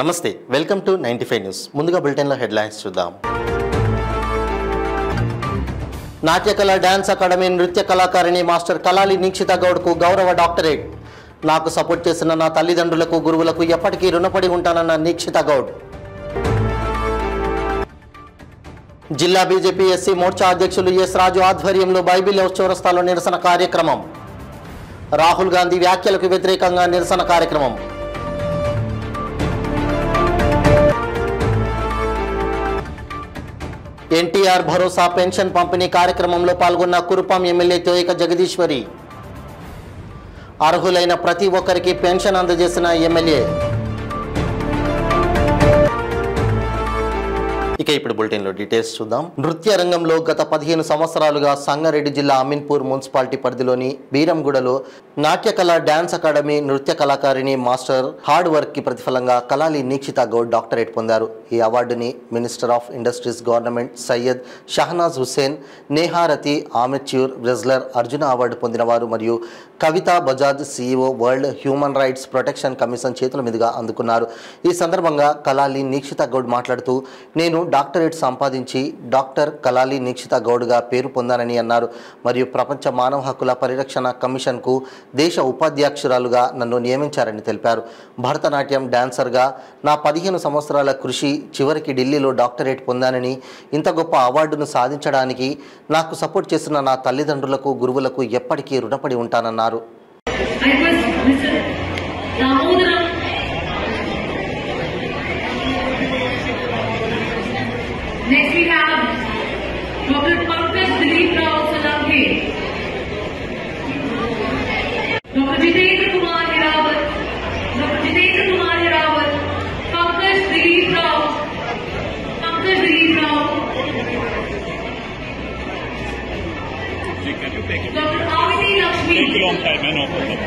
నమస్తే, welcome to 95 news. ముందుగా బులెటిన్లో హెడ్లైన్స్ చూద్దాం. నాట్యకళ డ్యాన్స్ అకాడమీ నృత్య కళాకారిణి మాస్టర్ కలాలి నీక్షిత గౌడ్కు గౌరవ డాక్టరేట్. నాకు సపోర్ట్ చేసిన నా తల్లిదండ్రులకు గురువులకు ఎప్పటికీ రుణపడి ఉంటానన్న నీక్షిత గౌడ్. జిల్లా బీజేపీ ఎస్సీ మోర్చా అధ్యక్షులు ఎస్ రాజు ఆధ్వర్యంలో బైబిల్ హౌస్ చౌరస్తాలో నిరసన కార్యక్రమం. రాహుల్ గాంధీ వ్యాఖ్యలకు వ్యతిరేకంగా నిరసన కార్యక్రమం. ఎన్టీఆర్ భరోసా పెన్షన్ పంపిణీ కార్యక్రమంలో పాల్గొన్న కురుపాం ఎమ్మెల్యే తోయక జగదీశ్వరి. అర్హులైన ప్రతి ఒక్కరికి పెన్షన్ అందజేసిన ఎమ్మెల్యే. ఇక ఇప్పుడు బులెటిన్లో డీటెయిల్స్ చూద్దాం. నృత్య రంగంలో గత 15 సంవత్సరాలుగా సంగారెడ్డి జిల్లా అమీన్పూర్ మున్సిపాలిటీ పరిధిలోని బీరంగూడలో నాట్యకళ డ్యాన్స్ అకాడమీ నృత్య కళాకారిణి మాస్టర్ హార్డ్ వర్క్ కి ప్రతిఫలంగా కలాలి నీక్షిత గౌడ్ డాక్టరేట్ పొందారు. ఈ అవార్డుని minister of industries government Syed Shahnaz Hussain, Neharathi amateur wrestler Arjuna award పొందినవారు మరియు Kavita Bajaj CEO world human rights protection commission చేతుల మీదుగా అందుకున్నారు. ఈ సందర్భంగా కలాలి నీక్షిత గౌడ్ మాట్లాడుతూ, నేను డాక్టరేట్ సంపాదించి డాక్టర్ కలాలి నీక్షిత గౌడ్గా పేరు పొందానని అన్నారు. మరియు ప్రపంచ మానవ హక్కుల పరిరక్షణ కమిషన్కు దేశ ఉపాధ్యక్షురాలుగా నన్ను నియమించారని తెలిపారు. భరతనాట్యం డాన్సర్గా నా 15 సంవత్సరాల కృషి చివరికి ఢిల్లీలో డాక్టరేట్ పొందానని, ఇంత గొప్ప అవార్డును సాధించడానికి నాకు సపోర్ట్ చేసిన నా తల్లిదండ్రులకు గురువులకు ఎప్పటికీ రుణపడి ఉంటానన్నారు. Next we have Dr. Pankaj Dilip Rao Solanki, Dr. Jitendra Kumar Hirawat, Pankaj Dilip Rao, Dr. Avini Lakshmi. Take a long time, no problem.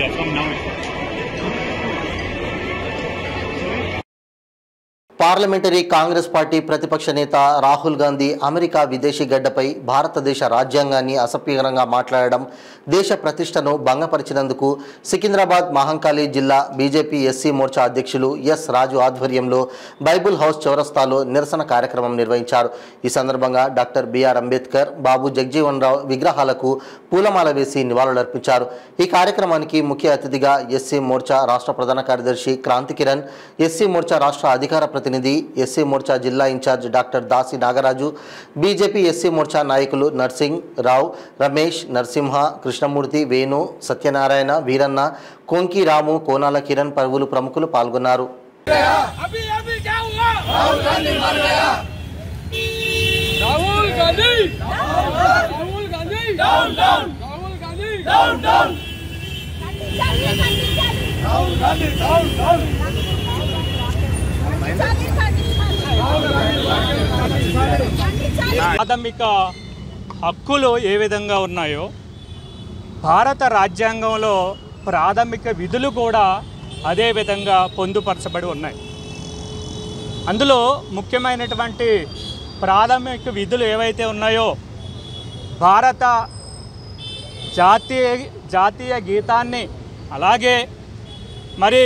Yeah, come now. Parliamentary Congress party ప్రతిపక్ష నేత రాహుల్ గాంధీ అమెరికా విదేశీ గడ్డపై భారతదేశ రాజ్యాంగాన్ని అసభ్యకరంగా మాట్లాడడం, దేశ ప్రతిష్టను భంగపరిచినందుకు సికింద్రాబాద్ మహంకాళి జిల్లా బీజేపీ ఎస్సీ మోర్చా అధ్యక్షులు ఎస్ రాజు ఆధ్వర్యంలో బైబుల్ హౌస్ చౌరస్తాలో నిరసన కార్యక్రమం నిర్వహించారు. ఈ సందర్భంగా డాక్టర్ బిఆర్ అంబేద్కర్, బాబు జగజీవన్ రావు విగ్రహాలకు పూలమాల వేసి నివాళులర్పించారు. ఈ కార్యక్రమానికి ముఖ్య అతిథిగా ఎస్సీ మోర్చా రాష్ట్ర ప్రధాన కార్యదర్శి క్రాంతి కిరణ్, ఎస్సీ మోర్చా రాష్ట్ర అధికార ప్రతినిధి ఎస్సీ మోర్చా జిల్లా ఇన్ఛార్జ్ డాక్టర్ దాసి నాగరాజు, బీజేపీ ఎస్సీ మోర్చా నాయకులు నర్సింగ్ రావు, రమేష్, నరసింహ, కృష్ణమూర్తి, వేణు, సత్యనారాయణ, వీరన్న, కొంకి రాము, కోనాల కిరణ్ పలువురు ప్రముఖులు పాల్గొన్నారు. ప్రాథమిక హక్కులు ఏ విధంగా ఉన్నాయో భారత రాజ్యాంగంలో ప్రాథమిక విధులు కూడా అదే విధంగా పొందుపరచబడి ఉన్నాయి. అందులో ముఖ్యమైనటువంటి ప్రాథమిక విధులు ఏవైతే ఉన్నాయో భారత జాతీయ గీతాన్ని, అలాగే మరి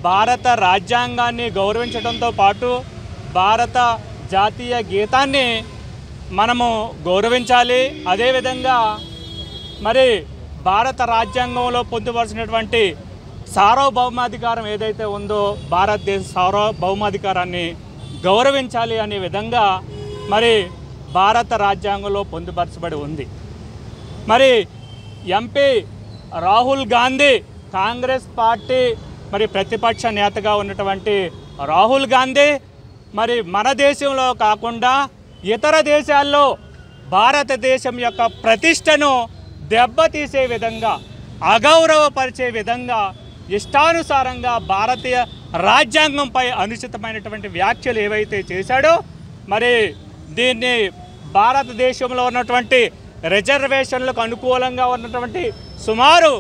భారత రాజ్యాంగాన్ని గౌరవించడంతో పాటు భారత జాతీయ గీతాన్ని మనము గౌరవించాలి. అదేవిధంగా మరి భారత రాజ్యాంగంలో పొందుపరిచినటువంటి సార్వభౌమాధికారం ఏదైతే ఉందో భారతదేశ సార్వభౌమాధికారాన్ని గౌరవించాలి అనే విధంగా మరి భారత రాజ్యాంగంలో పొందుపరచబడి ఉంది. మరి ఎంపీ రాహుల్ గాంధీ, కాంగ్రెస్ పార్టీ మరి ప్రతిపక్ష నేతగా ఉన్నటువంటి రాహుల్ గాంధీ మరి మన దేశంలో కాకుండా ఇతర దేశాల్లో భారతదేశం యొక్క ప్రతిష్టను దెబ్బతీసే విధంగా, అగౌరవపరిచే విధంగా, ఇష్టానుసారంగా భారతీయ రాజ్యాంగంపై అనుచితమైనటువంటి వ్యాఖ్యలు ఏవైతే చేశాడో మరి దీన్ని భారతదేశంలో ఉన్నటువంటి రిజర్వేషన్లకు అనుకూలంగా ఉన్నటువంటి సుమారు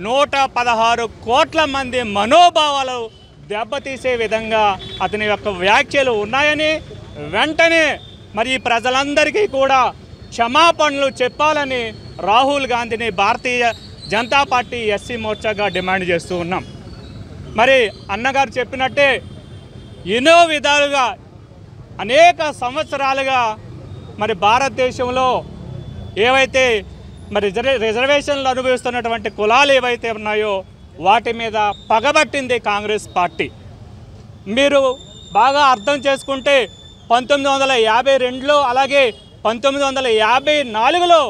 116 కోట్ల మంది మనోభావాలు దెబ్బతీసే విధంగా అతని యొక్క వ్యాఖ్యలు ఉన్నాయని వెంటనే మరి ప్రజలందరికీ కూడా క్షమాపణలు చెప్పాలని రాహుల్ గాంధీని Bharatiya Janata party SC మోర్చాగా demand చేస్తూ ఉన్నాం. మరి అన్నగారు చెప్పినట్టే ఎన్నో విధాలుగా అనేక సంవత్సరాలుగా మరి భారతదేశంలో ఏవైతే మరి రిజర్వేషన్లు అనుభవిస్తున్నటువంటి కులాలు ఏవైతే ఉన్నాయో వాటి మీద పగబట్టింది కాంగ్రెస్ పార్టీ. మీరు బాగా అర్థం చేసుకుంటే 1952లో అలాగే 1954లో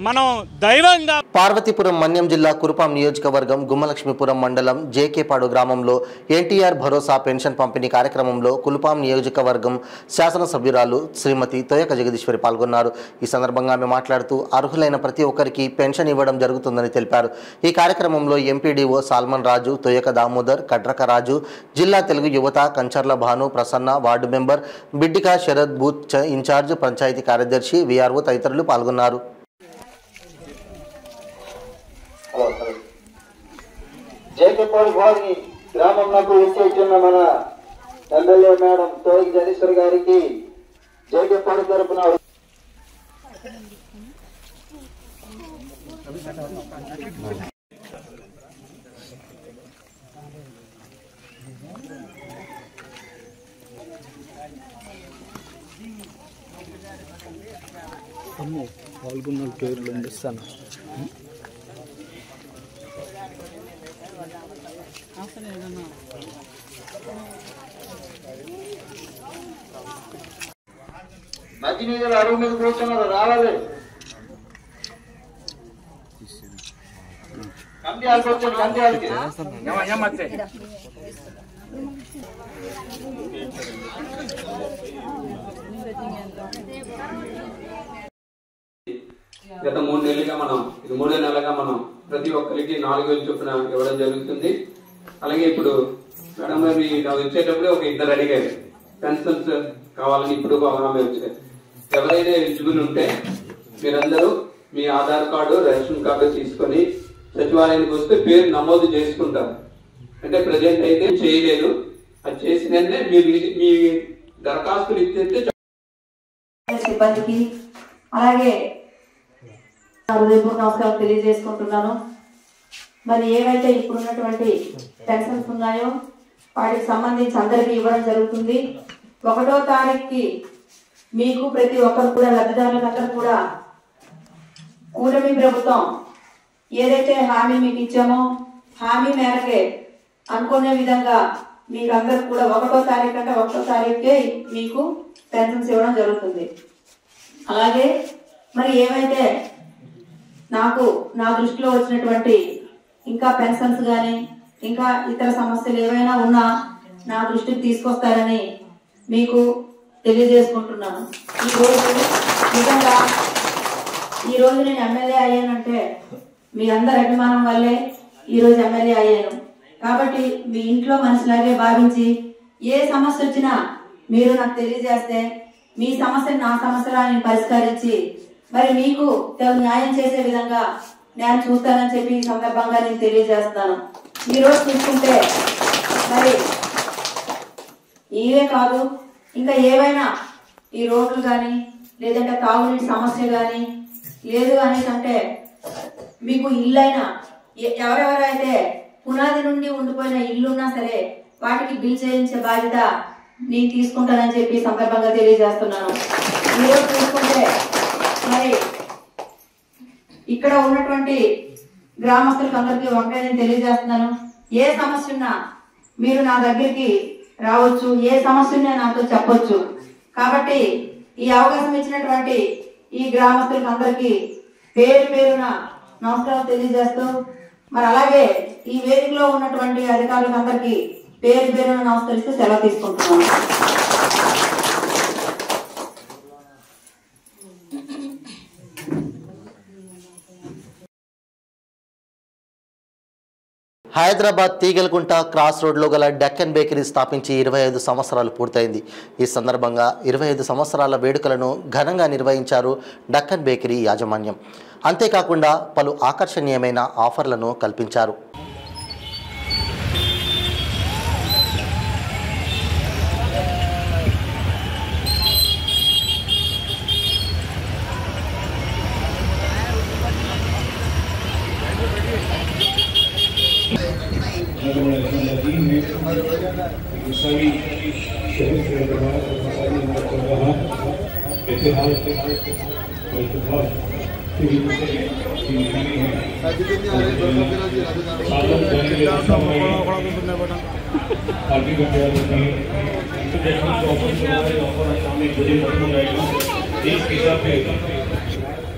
మనం దైవంగా పార్వతీపురం మన్యం జిల్లా కురుపాం నియోజకవర్గం గుమ్మలక్ష్మీపురం మండలం జేకేపాడు గ్రామంలో ఎన్టీఆర్ భరోసా పెన్షన్ పంపిణీ కార్యక్రమంలో కురుపాం నియోజకవర్గం శాసనసభ్యురాలు శ్రీమతి తోయక జగదీశ్వరి పాల్గొన్నారు. ఈ సందర్భంగా ఆమె మాట్లాడుతూ అర్హులైన ప్రతి ఒక్కరికి పెన్షన్ ఇవ్వడం జరుగుతుందని తెలిపారు. ఈ కార్యక్రమంలో ఎంపీడీఓ సాల్మన్ రాజు, తోయక దామోదర్, కడ్రక రాజు, జిల్లా Telugu Yuvatha Kancharla Bhanu, Prasanna, ward member Biddika Sharad, booth incharge, panchayat కార్యదర్శి, వీఆర్ఓ తదితరులు పాల్గొన్నారు. జేకేపాడు వారి గ్రామంలో వచ్చేస్తున్న మన ఎమ్మెల్యే మేడం తోయక జగదీశ్వర్ గారికి జేకేపాడు తరపున పాల్గొన్న పేర్లు ఇస్తాను. మంచినీళ్ళు అడుగు మీద కూర్చున్నారు, రావాలి. కందియాలకు వచ్చాను, కందియాలకి గత 3 నెలలుగా ఇది 3వ నెలగా మనం ప్రతి ఒక్కరికి 4,000 చొప్పున ఇవ్వడం జరుగుతుంది. అలాగే ఇప్పుడు మేడం గారు వచ్చేటప్పుడే ఒక 2 అడిగారు పెన్షన్స్ కావాలని. ఇప్పుడు ఆమె వచ్చారు. ఎవరైనా ఎలిజిబుల్ ఉంటే మీరందరూ మీ ఆధార్ కార్డు, రేషన్ కార్డు తీసుకొని సచివాలయానికి వస్తే పేరు నమోదు చేసుకుంటారు. అంటే ప్రజెంట్ అయితే చేయలేదు, అది చేసిన మీరు మీ దరఖాస్తులు ఇస్తే సిబ్బందికి అలాగే హృదయపూర్వక నమస్కారం తెలియజేసుకుంటున్నాను. మరి ఏవైతే ఇప్పుడున్నటువంటి పెన్షన్స్ ఉన్నాయో వాటికి సంబంధించి అందరికీ ఇవ్వడం జరుగుతుంది. 1వ తారీఖుకి మీకు ప్రతి ఒక్కరు కూడా లబ్ధిదారులందరూ కూడా కూటమి ప్రభుత్వం ఏదైతే హామీ మీకు ఇచ్చామో హామీ మేరకే అనుకునే విధంగా మీకు అందరికి కూడా 1వ తారీఖు అంటే 1వ తారీఖుకే మీకు పెన్షన్స్ ఇవ్వడం జరుగుతుంది. అలాగే మరి ఏవైతే నా దృష్టిలో వచ్చినటువంటి ఇంకా పెన్షన్స్ కానీ ఇంకా ఇతర సమస్యలు ఏవైనా ఉన్నా నా దృష్టికి తీసుకొస్తారని మీకు తెలియజేసుకుంటున్నాను. ఈ రోజు నేను ఎమ్మెల్యే అయ్యానంటే మీ అందరి అభిమానం వల్లే ఈరోజు ఎమ్మెల్యే అయ్యాను. కాబట్టి మీ ఇంట్లో మనిషిలాగే భావించి ఏ సమస్య వచ్చినా మీరు నాకు తెలియజేస్తే మీ సమస్యను నా సమస్యలా నేను పరిష్కరించి మరి మీకు న్యాయం చేసే విధంగా నేను చూస్తానని చెప్పి ఈ సందర్భంగా నేను తెలియజేస్తాను. ఈ రోజు చూసుకుంటే మరి ఇవే కాదు ఇంకా ఏవైనా ఈ రోడ్లు కానీ లేదంటే తాగునీటి సమస్య కానీ లేదు అనేసి అంటే మీకు ఇల్లైనా ఎవరెవరైతే పునాది నుండి ఉండిపోయిన ఇల్లున్నా సరే వాటికి బిల్ చేయించే బాధ్యత నేను తీసుకుంటానని చెప్పి సందర్భంగా తెలియజేస్తున్నాను. ఈరోజు చూసుకుంటే మరి ఇక్కడ ఉన్నటువంటి గ్రామస్తులకు అందరికీ ఒకటే నేను తెలియజేస్తున్నాను. ఏ సమస్య ఉన్నా మీరు నా దగ్గరికి రావచ్చు, ఏ సమస్య ఉన్నా నాతో చెప్పొచ్చు. కాబట్టి ఈ అవకాశం ఇచ్చినటువంటి ఈ గ్రామస్తులకు అందరికీ పేరు పేరున నమస్కారం తెలియజేస్తూ మరి అలాగే ఈ వేదికలో ఉన్నటువంటి అధికారులకు అందరికీ పేరు పేరున నమస్కరిస్తూ సెలవు తీసుకుంటున్నాను. హైదరాబాద్ తీగలకుంట క్రాస్ రోడ్లో గల డెక్కన్ బేకరీ స్థాపించి 25 సంవత్సరాలు పూర్తయింది. ఈ సందర్భంగా 25 సంవత్సరాల వేడుకలను ఘనంగా నిర్వహించారు డెక్కన్ బేకరీ యాజమాన్యం. అంతేకాకుండా పలు ఆకర్షణీయమైన ఆఫర్లను కల్పించారు. Gracias. सभी शहर से इतिहास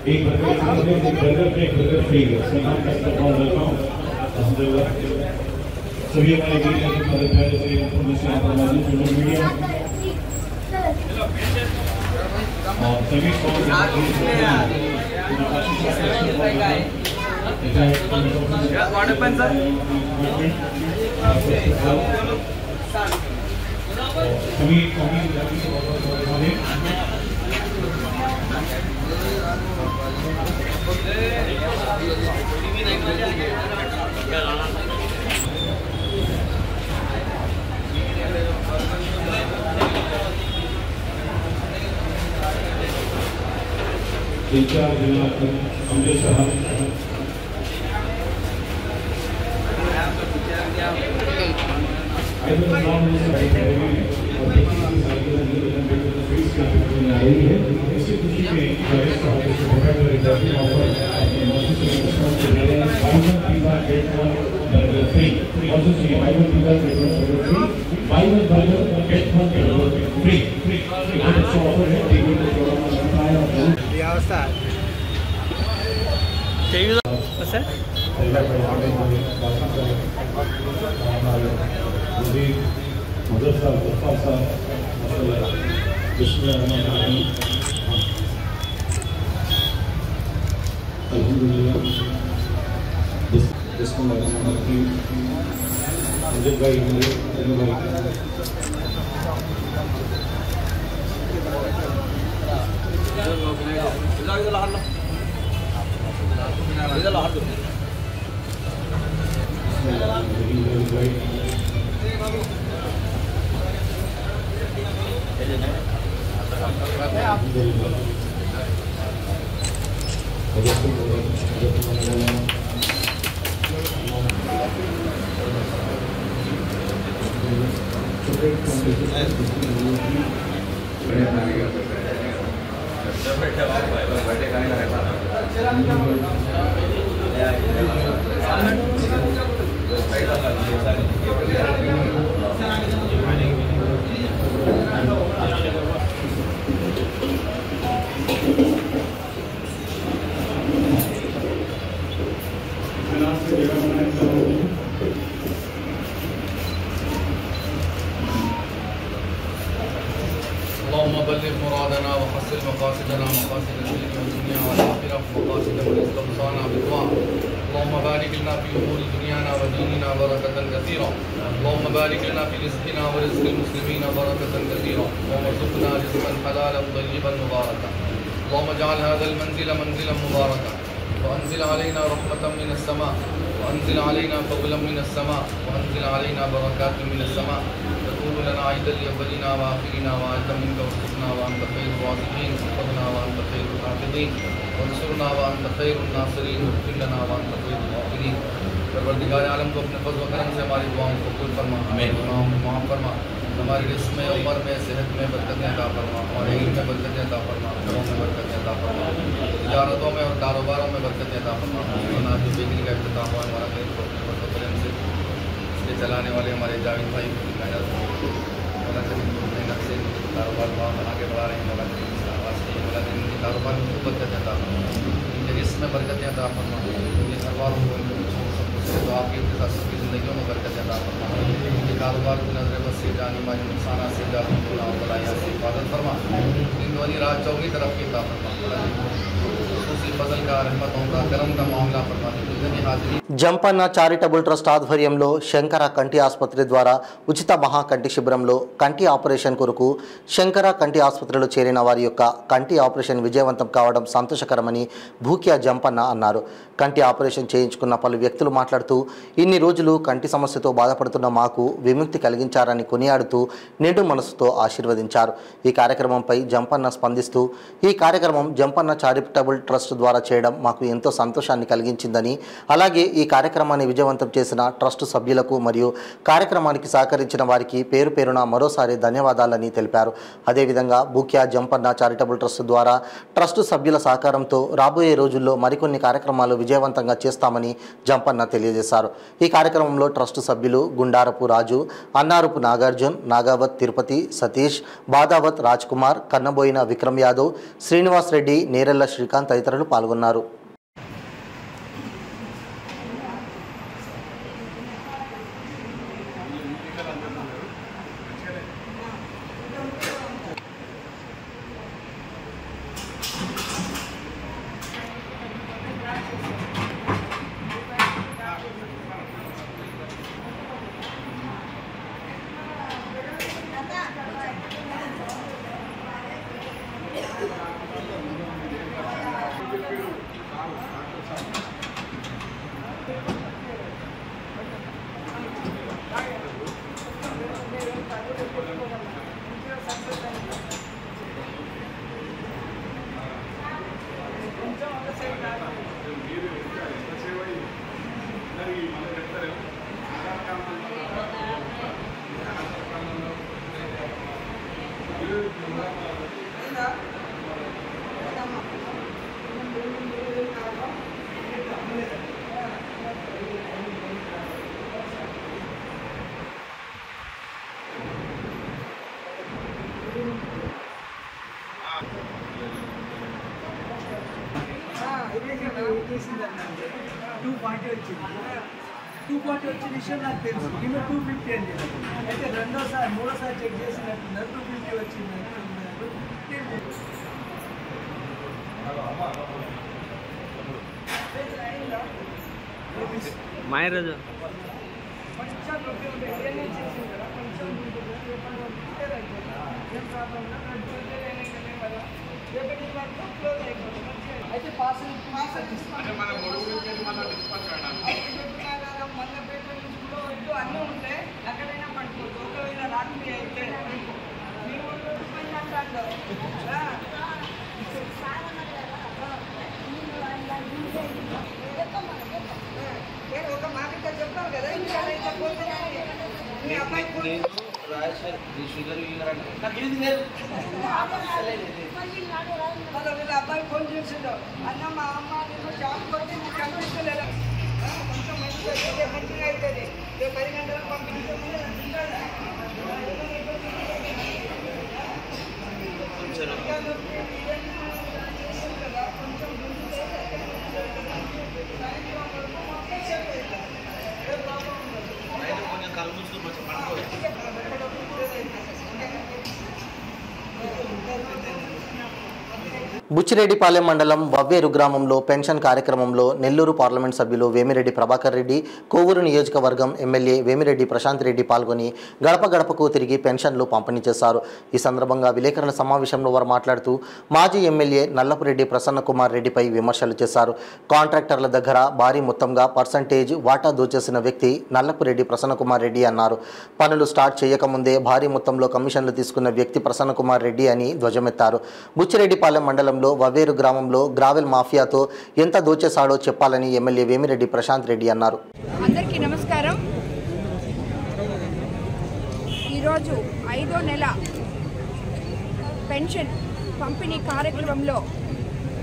एक बर्गर फ्री है सभी हमारे मीडिया और सभी परवरदिगार आलम को अपने फज़्ल व करम से हमारी दुआओं को कबूल फरमा, हमें गुनाहों को माफ़ फरमा, हमारी रिज़्क़ में, उम्र में, सेहत में बरकतें अता फरमा, हमारे इल्म में बरकतें अता फरमा, घरों में बरकतें अता फरमा, तिजारतों में और कारोबारों में बरकतें अता फरमा। आज जो बेकरी का इफ्तिताह हुआ हमारा खेल को अपने फज़्ल व करम से इसके चलाने वाले हमारे जावेद भाई की मेहनत से कारोबार को आगे बढ़ा रहे हैं। मौला करीम कारोबार में बरकतें अता फरमा, इनके रिज़्क़ में बरकतें अता फरमा, इनके घर वालों को तो आपकी सबकी ज़िंदगियों में बरकत अता फरमा, इनके कारोबार की नज़र बस से जाने वाले नुकसान से जाने बलाया से हिफाजत फरमा, इन वाली राह चौकी तरफ की अता फरमा, फजल का रहमतों का करम का मामला फरमा। జంపన్న చారిటబుల్ ట్రస్ట్ ఆధ్వర్యంలో శంకర కంటి ఆసుపత్రి ద్వారా ఉచిత మహా కంటి శిబిరంలో కంటి ఆపరేషన్ కొరకు శంకర కంటి ఆసుపత్రిలో చేరిన వారి యొక్క కంటి ఆపరేషన్ విజయవంతం కావడం సంతోషకరమని భూక్యా జంపన్న అన్నారు. కంటి ఆపరేషన్ చేయించుకున్న పలు వ్యక్తులు మాట్లాడుతూ ఇన్ని రోజులు కంటి సమస్యతో బాధపడుతున్న మాకు విముక్తి కలిగించారని కొనియాడుతూ నిండు మనసుతో ఆశీర్వదించారు. ఈ కార్యక్రమంపై జంపన్న స్పందిస్తూ ఈ కార్యక్రమం జంపన్న చారిటబుల్ ట్రస్ట్ ట్రస్ట్ ద్వారా చేయడం మాకు ఎంతో సంతోషాన్ని కలిగించిందని, అలాగే ఈ కార్యక్రమాన్ని విజయవంతం చేసిన ట్రస్ట్ సభ్యులకు మరియు కార్యక్రమానికి సహకరించిన వారికి పేరు పేరున మరోసారి ధన్యవాదాలని తెలిపారు. అదేవిధంగా బూక్యా జంపన్న చారిటబుల్ ట్రస్ట్ ద్వారా ట్రస్ట్ సభ్యుల సహకారంతో రాబోయే రోజుల్లో మరికొన్ని కార్యక్రమాలు విజయవంతంగా చేస్తామని జంపన్న తెలియజేశారు. ఈ కార్యక్రమంలో ట్రస్ట్ సభ్యులు గుండారపు రాజు, అన్నారపు నాగార్జున్, నాగావత్ తిరుపతి, సతీష్, బాదావత్ రాజ్ కుమార్, కన్నబోయిన విక్రమ్ యాదవ్, శ్రీనివాస్ రెడ్డి, నేరెళ్ల శ్రీకాంత్ తదితరులు పాల్గొన్నారు. టూ పార్టీ వచ్చిన విషయం నాకు తెలుసు. ఈమె 250 అని చెప్పారు. అయితే మూడోసారి చెక్ చేసినట్టున్నారు, 250 వచ్చింది. మాయరాజు అయితే పాస్ అన్నీ ఉంటే ఎక్కడైనా పడుకోవచ్చు. ఒకవేళ రాత్రి అయితే ఒక మాట చెప్తాను కదా, ఇంకా పోతే మీ అబ్బాయి వీళ్ళ అబ్బాయి ఫోన్ చేసిండు, అన్న మా అమ్మ నేను జాబ్ కొట్టి మీకు కనిపించలేదు, కొంచెం మంచిగా అవుతుంది, 10 గంటలకు పంపించండి. బుచ్చిరెడ్డిపాలెం మండలం వవ్వేరు గ్రామంలో పెన్షన్ కార్యక్రమంలో నెల్లూరు పార్లమెంట్ సభ్యులు వేమిరెడ్డి ప్రభాకర్ రెడ్డి, కోవూరు నియోజకవర్గం ఎమ్మెల్యే వేమిరెడ్డి ప్రశాంత్ రెడ్డి పాల్గొని గడప గడపకు తిరిగి పెన్షన్లు పంపిణీ చేశారు. ఈ సందర్భంగా విలేకరుల సమావేశంలో వారు మాట్లాడుతూ మాజీ ఎమ్మెల్యే నల్లపురెడ్డి ప్రసన్న కుమార్ రెడ్డిపై విమర్శలు చేశారు. కాంట్రాక్టర్ల దగ్గర భారీ మొత్తంగా పర్సంటేజ్ వాటా దోచేసిన వ్యక్తి నల్లపురెడ్డి ప్రసన్న కుమార్ రెడ్డి అన్నారు. పనులు స్టార్ట్ చేయకముందే భారీ మొత్తంలో కమిషన్లు తీసుకున్న వ్యక్తి ప్రసన్న కుమార్ రెడ్డి అని ధ్వజమెత్తారు. బుచ్చిరెడ్డిపాలెం మండలం వవ్వేరు గ్రామంలో గ్రావెల్ మాఫియాతో ఎంత దోచేశాడో చెప్పాలని ఎమ్మెల్యే వేమిరెడ్డి ప్రశాంత్ రెడ్డి అన్నారు. అందరికీ నమస్కారం. ఈరోజు 5వ నెల పెన్షన్ పంపిణీ కార్యక్రమంలో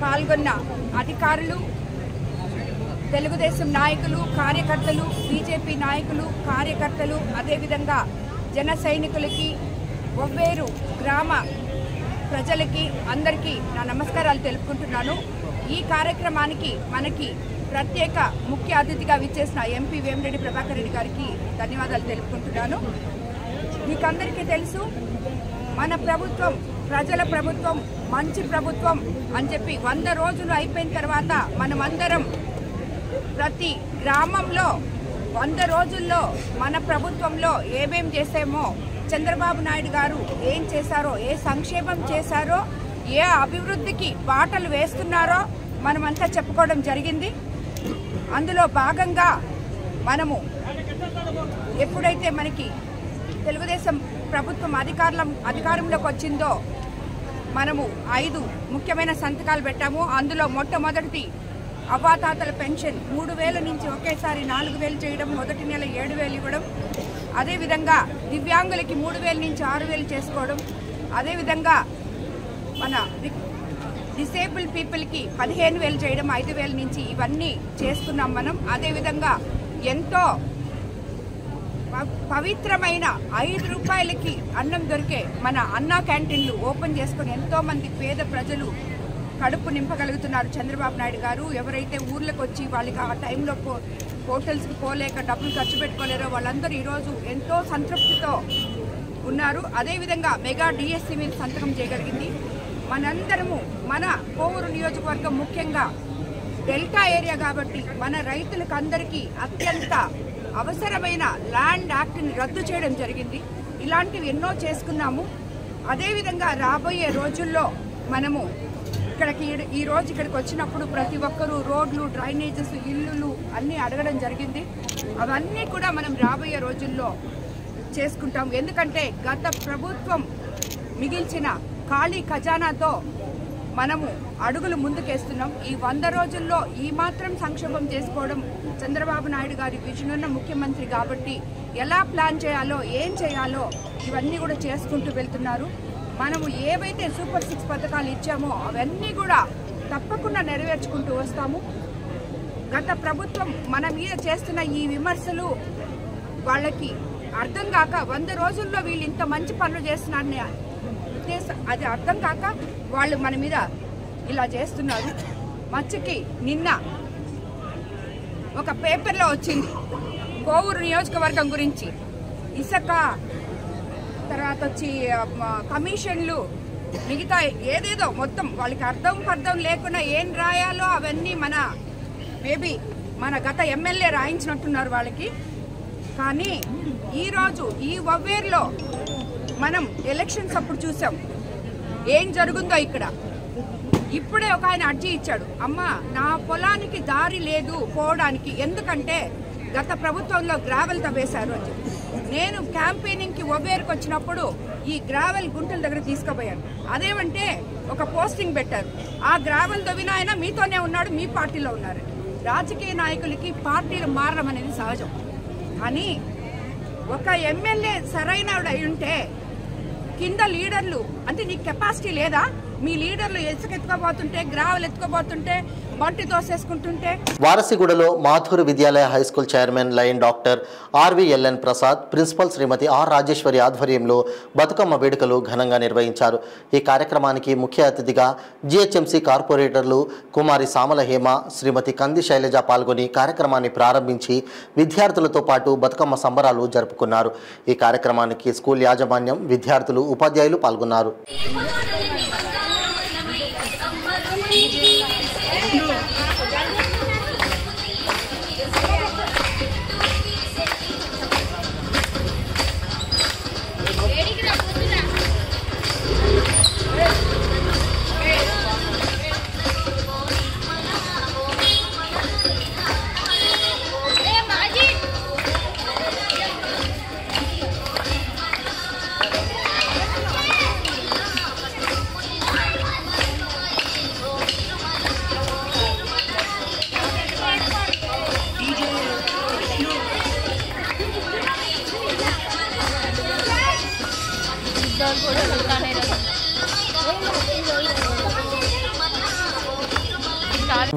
పాల్గొన్న అధికారులు, తెలుగుదేశం నాయకులు, కార్యకర్తలు, బీజేపీ నాయకులు, కార్యకర్తలు, అదేవిధంగా జన సైనికులకి, వవ్వేరు గ్రామ ప్రజలకి అందరికీ నా నమస్కారాలు తెలుపుకుంటున్నాను. ఈ కార్యక్రమానికి మనకి ప్రత్యేక ముఖ్య అతిథిగా విచ్చేసిన ఎంపీ వేమిరెడ్డి ప్రభాకర్ రెడ్డి గారికి ధన్యవాదాలు తెలుపుకుంటున్నాను. మీకందరికీ తెలుసు, మన ప్రభుత్వం ప్రజల ప్రభుత్వం, మంచి ప్రభుత్వం అని చెప్పి 100 రోజులు అయిపోయిన తర్వాత మనమందరం ప్రతి గ్రామంలో 100 రోజుల్లో మన ప్రభుత్వంలో ఏమేం చేసామో, చంద్రబాబు నాయుడు గారు ఏం చేశారో, ఏ సంక్షేమం చేశారో, ఏ అభివృద్ధికి బాటలు వేస్తున్నారో మనమంతా చెప్పుకోవడం జరిగింది. అందులో భాగంగా మనము ఎప్పుడైతే మనకి తెలుగుదేశం ప్రభుత్వం అధికారంలోకి వచ్చిందో మనము 5 ముఖ్యమైన సంతకాలు పెట్టాము. అందులో మొట్టమొదటిది అవ్వాతాతల పెన్షన్ 3,000 నుంచి ఒకేసారి 4,000 చేయడం, మొదటి నెల 7,000 ఇవ్వడం, అదేవిధంగా దివ్యాంగులకి 3,000 నుంచి 6,000 చేసుకోవడం, అదేవిధంగా మన డిసేబుల్ పీపుల్కి 15,000 చేయడం, 5,000 నుంచి ఇవన్నీ చేస్తున్నాం మనం. అదేవిధంగా ఎంతో పవిత్రమైన 5 రూపాయలకి అన్నం దొరికే మన అన్నా క్యాంటీన్లు ఓపెన్ చేసుకుని ఎంతోమంది పేద ప్రజలు కడుపు నింపగలుగుతున్నారు చంద్రబాబు నాయుడు గారు. ఎవరైతే ఊర్లకు వచ్చి వాళ్ళకి ఆ టైంలో హోటల్స్కి పోలేక డబ్బులు ఖర్చు పెట్టుకోలేరో వాళ్ళందరూ ఈరోజు ఎంతో సంతృప్తితో ఉన్నారు. అదేవిధంగా మెగా డిఎస్సీ మీద సంతకం చేయగలిగింది. మనందరము మన కోవూరు నియోజకవర్గం ముఖ్యంగా డెల్టా ఏరియా కాబట్టి మన రైతులకు అందరికీ అత్యంత అవసరమైన ల్యాండ్ యాక్ట్ని రద్దు చేయడం జరిగింది. ఇలాంటివి ఎన్నో చేసుకున్నాము. అదేవిధంగా రాబోయే రోజుల్లో మనము ఈ రోజు ఇక్కడికి వచ్చినప్పుడు ప్రతి ఒక్కరూ రోడ్లు, డ్రైనేజెస్, ఇల్లులు అన్నీ అడగడం జరిగింది. అవన్నీ కూడా మనం రాబోయే రోజుల్లో చేసుకుంటాం. ఎందుకంటే గత ప్రభుత్వం మిగిల్చిన ఖాళీ ఖజానాతో మనము అడుగులు ముందుకేస్తున్నాం. ఈ 100 రోజుల్లో ఈ మాత్రం సంక్షేమం చేసుకోవడం చంద్రబాబు నాయుడు గారి విజన్ ఉన్న ముఖ్యమంత్రి కాబట్టి ఎలా ప్లాన్ చేయాలో, ఏం చేయాలో ఇవన్నీ కూడా చేసుకుంటూ వెళ్తున్నారు. మనము ఏవైతే సూపర్ 6 పథకాలు ఇచ్చామో అవన్నీ కూడా తప్పకుండా నెరవేర్చుకుంటూ వస్తాము. గత ప్రభుత్వం మన మీద చేస్తున్న ఈ విమర్శలు వాళ్ళకి అర్థం కాక 100 రోజుల్లో వీళ్ళు ఇంత మంచి పనులు చేస్తున్నారని అది అర్థం కాక వాళ్ళు మన మీద ఇలా చేస్తున్నారు. మచ్చకి నిన్న ఒక పేపర్లో వచ్చింది కోవూరు నియోజకవర్గం గురించి, ఇసుక తర్వాత వచ్చి కమిషన్లు, మిగతా ఏదేదో మొత్తం వాళ్ళకి అర్థం లేకుండా ఏం రాయాలో అవన్నీ మేబీ మన గత ఎమ్మెల్యే రాయించినట్టున్నారు వాళ్ళకి. కానీ ఈరోజు ఈ వవ్వేరులో మనం ఎలక్షన్స్ అప్పుడు చూసాం ఏం జరుగుందో. ఇక్కడ ఇప్పుడే ఒక ఆయన అర్జీ ఇచ్చాడు, అమ్మ నా పొలానికి దారి లేదు పోవడానికి, ఎందుకంటే గత ప్రభుత్వంలో గ్రావెల్ తవ్వేశారు అని చెప్పి. నేను క్యాంపెయినింగ్కి వవ్వేరుకు వచ్చినప్పుడు ఈ గ్రావెల్ గుంటల దగ్గర తీసుకుపోయాను. అదేమంటే ఒక పోస్టింగ్ పెట్టారు, ఆ గ్రావెల్ తవ్విన ఆయన మీతోనే ఉన్నాడు, మీ పార్టీలో ఉన్నారు. రాజకీయ నాయకులకి పార్టీలు మారడం అనేది సహజం. కానీ ఒక ఎమ్మెల్యే సరైనవాడు అయి ఉంటే కింద లీడర్లు అంటే నీకు కెపాసిటీ లేదా? మీ లీడర్లు ఇసుక ఎత్తుకోబోతుంటే, గ్రావెల్ ఎత్తుకోబోతుంటే, మట్టి తోసేసుకుంటుంటే. వారసిగూడలో Madhur Vidyalaya high school chairman lion doctor RVLN Prasad, principal Shrimati R Rajeshwari ఆధ్వర్యంలో బతుకమ్మ వేడుకలు ఘనంగా నిర్వహించారు. ఈ కార్యక్రమానికి ముఖ్య అతిథిగా జిహెచ్ఎంసీ కార్పొరేటర్లు కుమారి సామల హేమ, శ్రీమతి కంది శైలజ పాల్గొని కార్యక్రమాన్ని ప్రారంభించి విద్యార్థులతో పాటు బతుకమ్మ సంబరాలు జరుపుకున్నారు. ఈ కార్యక్రమానికి స్కూల్ యాజమాన్యం, విద్యార్థులు, ఉపాధ్యాయులు పాల్గొన్నారు.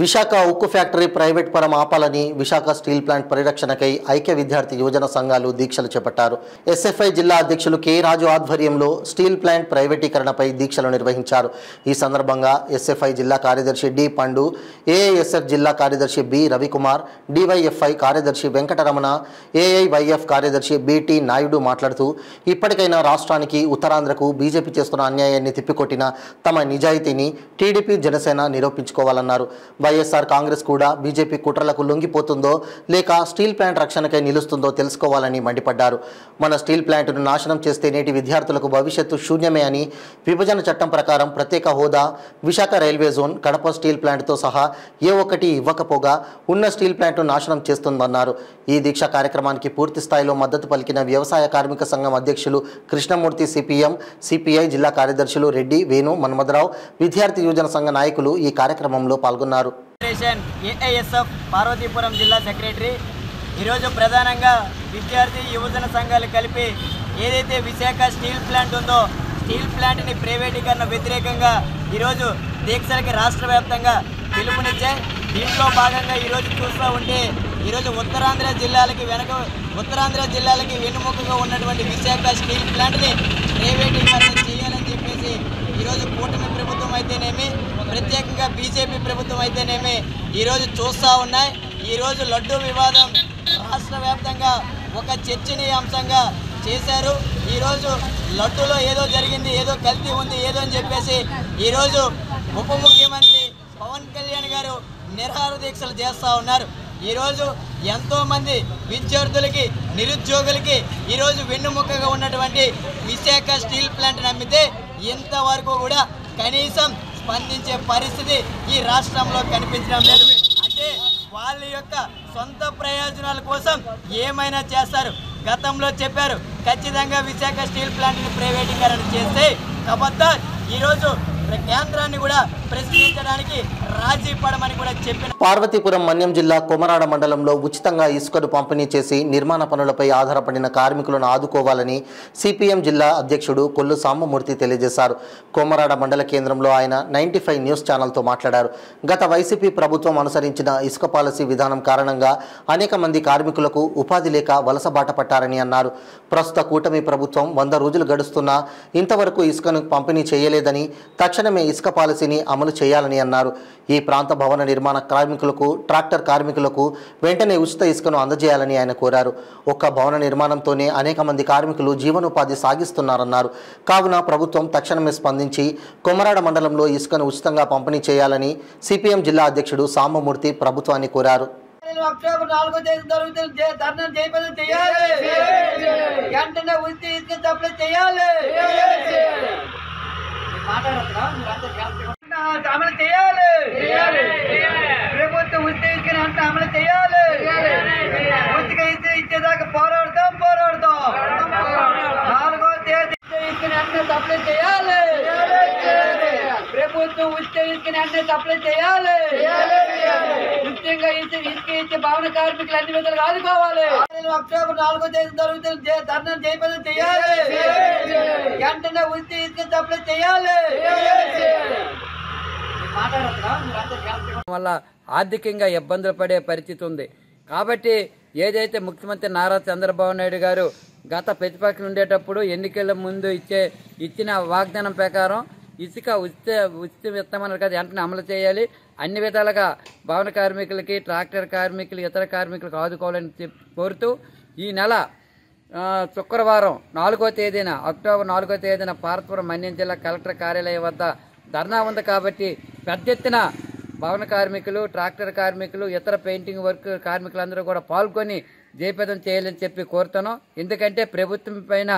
విశాఖ ఉక్కు ఫ్యాక్టరీ ప్రైవేట్ పరం ఆపాలని విశాఖ స్టీల్ ప్లాంట్ పరిరక్షణకై ఐక్య విద్యార్థి యువజన సంఘాలు దీక్షలు చేపట్టారు. ఎస్ఎఫ్ఐ జిల్లా అధ్యక్షులు కె రాజు ఆధ్వర్యంలో స్టీల్ ప్లాంట్ ప్రైవేటీకరణపై దీక్షలు నిర్వహించారు. ఈ సందర్భంగా ఎస్ఎఫ్ఐ జిల్లా కార్యదర్శి డి పండు, ఏఐఎస్ఎఫ్ జిల్లా కార్యదర్శి బి రవికుమార్, డివైఎఫ్ఐ కార్యదర్శి వెంకటరమణ, ఏఐవైఎఫ్ కార్యదర్శి బిటి నాయుడు మాట్లాడుతూ ఇప్పటికైనా రాష్ట్రానికి, ఉత్తరాంధ్రకు బీజేపీ చేస్తున్న అన్యాయాన్ని తిప్పికొట్టిన తమ నిజాయితీని టీడీపీ, జనసేన నిరూపించుకోవాలన్నారు. వైఎస్ఆర్ కాంగ్రెస్ కూడా బీజేపీ కుట్రలకు లొంగిపోతుందో లేక స్టీల్ ప్లాంట్ రక్షణకై నిలుస్తుందో తెలుసుకోవాలని మండిపడ్డారు. మన స్టీల్ ప్లాంట్ను నాశనం చేస్తే నేటి విద్యార్థులకు భవిష్యత్తు శూన్యమే అని, విభజన చట్టం ప్రకారం ప్రత్యేక హోదా, Visakha railway zone, Kadapa steel ప్లాంట్తో సహా ఏ ఒక్కటి ఇవ్వకపోగా ఉన్న స్టీల్ ప్లాంట్ను నాశనం చేస్తుందన్నారు. ఈ దీక్ష కార్యక్రమానికి పూర్తి స్థాయిలో మద్దతు పలికిన వ్యవసాయ కార్మిక సంఘం అధ్యక్షులు కృష్ణమూర్తి, సిపిఎం, సిపిఐ జిల్లా కార్యదర్శులు రెడ్డి, వేణు, మన్మథరావు, విద్యార్థి యువజన సంఘ నాయకులు ఈ కార్యక్రమంలో పాల్గొన్నారు. ఏఐఎస్ఎఫ్ పార్వతీపురం జిల్లా సెక్రటరీ ఈరోజు ప్రధానంగా విద్యార్థి యువజన సంఘాలు కలిపి ఏదైతే విశాఖ స్టీల్ ప్లాంట్ ఉందో స్టీల్ ప్లాంట్ని ప్రైవేటీకరణ వ్యతిరేకంగా ఈరోజు దీక్షలకి రాష్ట్ర వ్యాప్తంగా పిలుపునిచ్చాయి. దీంట్లో భాగంగా ఈరోజు చూస్తూ ఉంటే ఈరోజు ఉత్తరాంధ్ర జిల్లాలకి వెన్నుముకగా ఉన్నటువంటి విశాఖ స్టీల్ ప్లాంట్ని ప్రైవేటీకరణ చేయాలని చెప్పేసి ఈరోజు కూటమి ప్రభుత్వం అయితేనేమి, ప్రత్యేకంగా బీజేపీ ప్రభుత్వం అయితేనేమి ఈరోజు చూస్తూ ఉన్నాయి. ఈరోజు లడ్డూ వివాదం రాష్ట్ర వ్యాప్తంగా ఒక చర్చనీయాంశంగా చేశారు. ఈరోజు లడ్డూలో ఏదో జరిగింది, ఏదో కల్తీ ఉంది, ఏదో అని చెప్పేసి ఈరోజు ఉప ముఖ్యమంత్రి పవన్ కళ్యాణ్ గారు నిరాహార దీక్షలు చేస్తూ ఉన్నారు. ఈరోజు ఎంతోమంది విద్యార్థులకి, నిరుద్యోగులకి ఈరోజు వెన్నుముక్కగా ఉన్నటువంటి విశాఖ స్టీల్ ప్లాంట్ నమ్మితే ఇంతవరకు కూడా కనీసం స్పందించే పరిస్థితి ఈ రాష్ట్రంలో కనిపించడం లేదు. అంటే వాళ్ళ యొక్క సొంత ప్రయోజనాల కోసం ఏమైనా చేస్తారు. గతంలో చెప్పారు ఖచ్చితంగా విశాఖ స్టీల్ ప్లాంట్ని ప్రైవేటీకరణ చేస్తే కాబట్టి ఈరోజు కేంద్రాన్ని కూడా ప్రశ్నించడానికి రాజీ పడమని కూడా చెప్పిన. పార్వతీపురం మన్యం జిల్లా కొమరాడ మండలంలో ఉచితంగా ఇసుకను పంపిణీ చేసి నిర్మాణ పనులపై ఆధారపడిన కార్మికులను ఆదుకోవాలని సిపిఎం జిల్లా అధ్యక్షుడు కొల్లు సాంబమూర్తి తెలియజేశారు. కొమరాడ మండల కేంద్రంలో ఆయన 95 న్యూస్ ఛానల్తో మాట్లాడారు. గత వైసీపీ ప్రభుత్వం అనుసరించిన ఇసుక పాలసీ విధానం కారణంగా అనేక మంది కార్మికులకు ఉపాధి లేక వలసబాట పట్టారని అన్నారు. ప్రస్తుత కూటమి ప్రభుత్వం 100 రోజులు గడుస్తున్నా ఇంతవరకు ఇసుకను పంపిణీ చేయలేదని, తక్షణమే ఇసుక పాలసీని అమలు చేయాలని అన్నారు. ఈ ప్రాంత భవన నిర్మాణ కార్మికులకు, ట్రాక్టర్ కార్మికులకు వెంటనే ఉచిత ఇసుకను అందజేయాలని ఆయన కోరారు. ఒక్క భవన నిర్మాణంతోనే అనేక మంది కార్మికులు జీవనోపాధి సాగిస్తున్నారన్నారు. కావున ప్రభుత్వం తక్షణమే స్పందించి కొమరాడ మండలంలో ఇసుకను ఉచితంగా పంపిణీ చేయాలని సిపిఎం జిల్లా అధ్యక్షుడు సాంబమూర్తి ప్రభుత్వాన్ని కోరారు. అక్టోబర్ 4వ తేదీ జరుగుతున్న ధర్నా జయప్రదం చేయాలి. వెంటనే ఉచిత ఇసుక సప్లై చేయాలి. అమలు చేయాలి. ప్రభుత్వం ఉచిత ఇసుకని అంటే అమలు చేయాలి. ఉచిత ఇసుక ఇచ్చేదాకా పోరాడతాం. 4వ తేదీ ఇసుకని అంటే సప్లై చేయాలి. ప్రభుత్వం ఉచిత ఇసుకని అంటే సప్లై చేయాలి. ఉచితంగా ఇసుక ఇచ్చే భవన కార్మికులు అన్ని విధాలుగా ఆదుకోవాలి. అక్టోబర్ 4వ తేదీ జరుగుతున్న ధర్నా జయప్రదం చేయాలి. వెంటనే ఉచిత ఇసుక సప్లై చేయాలి. వల్ల ఆర్థికంగా ఇబ్బందులు పడే పరిస్థితి ఉంది. కాబట్టి ఏదైతే ముఖ్యమంత్రి నారా చంద్రబాబు నాయుడు గారు గత ప్రతిపక్షం ఉండేటప్పుడు ఎన్నికల ముందు ఇచ్చిన వాగ్దానం ప్రకారం ఇసుక ఉచిత ఇస్తామన్నారు కదా, వెంటనే అమలు చేయాలి. అన్ని విధాలుగా భవన కార్మికులకి, ట్రాక్టర్ కార్మికులు, ఇతర కార్మికులకు ఆదుకోవాలని కోరుతూ ఈ నెల శుక్రవారం 4వ తేదీన అక్టోబర్ 4వ తేదీన పార్వతీపురం మన్యం జిల్లా కలెక్టర్ కార్యాలయం వద్ద ధర్నా ఉంది. కాబట్టి పెద్ద ఎత్తున భవన కార్మికులు, ట్రాక్టర్ కార్మికులు, ఇతర పెయింటింగ్ వర్క్ కార్మికులందరూ కూడా పాల్గొని జయప్రదం చేయాలని చెప్పి కోరుతున్నాం. ఎందుకంటే ప్రభుత్వం పైన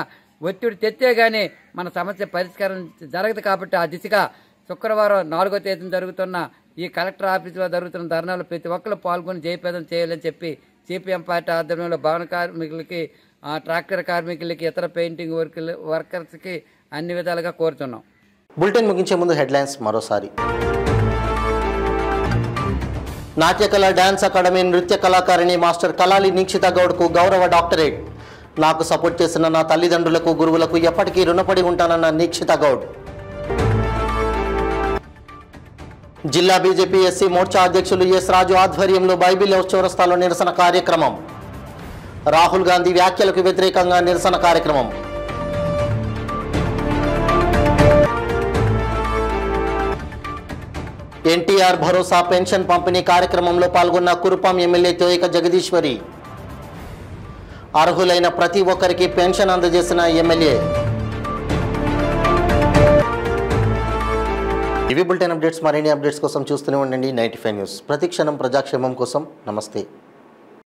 ఒత్తిడి తెచ్చే గానీ మన సమస్య పరిష్కారం జరగదు. కాబట్టి ఆ దిశగా శుక్రవారం 4వ తేదీన జరుగుతున్న ఈ కలెక్టర్ ఆఫీసులో జరుగుతున్న ధర్నాలు ప్రతి ఒక్కరు పాల్గొని జయప్రదం చేయాలని చెప్పి సిపిఎం పార్టీ ఆధ్వర్యంలో భవన కార్మికులకి, ట్రాక్టర్ కార్మికులకి, ఇతర పెయింటింగ్ వర్కర్స్కి అన్ని విధాలుగా కోరుతున్నాం. బులెటిన్ ముగించే ముందు హెడ్లైన్స్ మరోసారి. నాట్యకళ డ్యాన్స్ అకాడమీ నృత్య కళాకారిణి మాస్టర్ కలాలి నిక్షిత గౌడ్కు గౌరవ డాక్టరేట్. నాకు సపోర్ట్ చేసిన నా తల్లిదండ్రులకు, గురువులకు ఎప్పటికీ రుణపడి ఉంటానన్న నిక్షిత గౌడ్. జిల్లా బీజేపీ ఎస్సీ మోర్చా అధ్యక్షులు ఎస్ రాజు ఆధ్వర్యంలో బైబిల్ హౌస్ చౌరస్తాలో నిరసన కార్యక్రమం. రాహుల్ గాంధీ వ్యాఖ్యలకు వ్యతిరేకంగా నిరసన కార్యక్రమం. ఎన్టీఆర్ భరోసా పెన్షన్ పంపిణీ కార్యక్రమంలో పాల్గొన్న కురుపాం ఎమ్మెల్యే తోయక జగదీశ్వరి. అర్హులైన ప్రతి ఒక్కరికి పెన్షన్ అందజేసిన ఎమ్మెల్యే. ఇవి బులెటిన్ అప్డేట్స్. మరిన్ని అప్డేట్స్ కోసం చూస్తూనే ఉండండి 95 న్యూస్. ప్రతిక్షణం ప్రజాక్షేమం కోసం. నమస్తే.